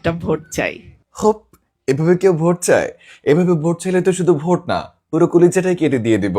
একটা ভোট চাই। হোপ, এভাবে কেউ ভোট চায়? এভাবে ভোট চাইলে তো শুধু ভোট না, পুরো কলিজাটাই কেটে দিয়ে দিব।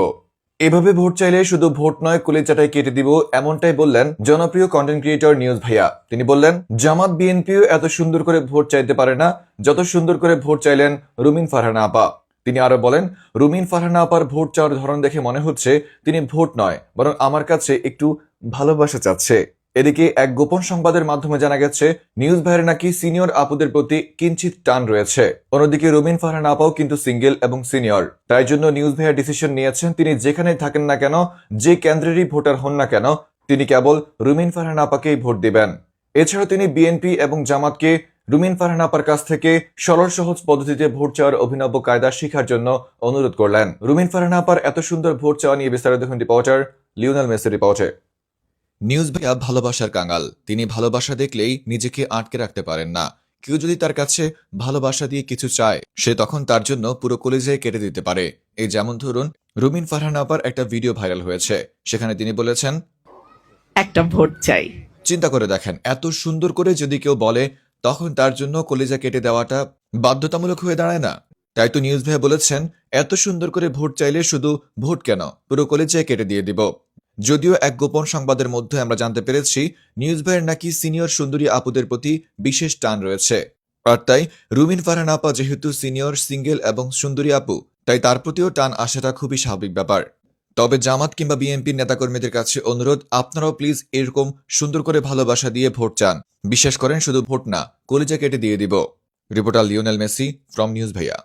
এভাবে ভোট চাইলে শুধু ভোট নয়, কলিজাটাই কেটে দিব, এমনটাই বললেন জনপ্রিয় কন্টেন্ট ক্রিয়েটর নিউজ ভাইয়া। তিনি বললেন, জামাত বিএনপিও এত সুন্দর করে ভোট চাইতে পারে না যত সুন্দর করে ভোট চাইলেন রুমিন ফারহানা আপা। তিনি আরো বলেন, রুমিন ফারহানা আপার ভোট চাওয়ার ধরন দেখে মনে হচ্ছে তিনি ভোট নয়, বরং আমার কাছে একটু ভালোবাসা চাচ্ছে। এদিকে এক গোপন সংবাদের মাধ্যমে জানা গেছে, নিউজ ভাইয়ের নাকি সিনিয়র আপুদের প্রতি কিঞ্চিত টান রয়েছে। অন্যদিকে রুমিন ফারহানা আপাও কিন্তু সিঙ্গেল এবং সিনিয়র, তাই জন্য নিউজ ভাইয়া ডিসিশন নিয়েছেন, তিনি যেখানেই থাকেন না কেন, যে কেন্দ্রেরই ভোটার হন না কেন, তিনি কেবল রুমিন ফারহানা আপাকেই ভোট দিবেন। এছাড়াও তিনি বিএনপি এবং জামাতকে রুমিন ফারহানা আপার কাছ থেকে সরল সহজ পদ্ধতিতে ভোট চাওয়ার অভিনব কায়দা শিখার জন্য অনুরোধ করলেন। রুমিন ফারহানা আপার এত সুন্দর ভোট চাওয়া নিয়ে বিস্তারিত দেখুন রিপোর্টার লিওনেল মেসির রিপোর্টে। নিউজ ভাইয়া ভালোবাসার কাঙাল, তিনি ভালোবাসা দেখলেই নিজেকে আটকে রাখতে পারেন না। কেউ যদি তার কাছে ভালোবাসা দিয়ে কিছু চায়, সে তখন তার জন্য পুরো কলিজায় কেটে দিতে পারে। এই যেমন ধরুন, রুমিন ফারহানা আপার একটা ভিডিও ভাইরাল হয়েছে, সেখানে তিনি বলেছেন, একটা ভোট চাই। চিন্তা করে দেখেন, এত সুন্দর করে যদি কেউ বলে, তখন তার জন্য কলিজা কেটে দেওয়াটা বাধ্যতামূলক হয়ে দাঁড়ায় না? তাই তো নিউজ ভাইয়া বলেছেন, এত সুন্দর করে ভোট চাইলে শুধু ভোট কেন, পুরো কলিজায় কেটে দিয়ে দিব। যদিও এক গোপন সংবাদের মধ্যে আমরা জানতে পেরেছি, নিউজ ভাইয়ের নাকি সিনিয়র সুন্দরী আপুদের প্রতি বিশেষ টান রয়েছে। আর তাই রুমিন ফারহানা আপা যেহেতু সিনিয়র, সিঙ্গেল এবং সুন্দরী আপু, তাই তার প্রতিও টান আসাটা খুবই স্বাভাবিক ব্যাপার। তবে জামাত কিংবা বিএনপির নেতাকর্মীদের কাছে অনুরোধ, আপনারাও প্লিজ এরকম সুন্দর করে ভালোবাসা দিয়ে ভোট চান। বিশ্বাস করেন, শুধু ভোট না, কলিজা কেটে দিয়ে দিব। Reporter Lionel Messi from news ভাইয়া।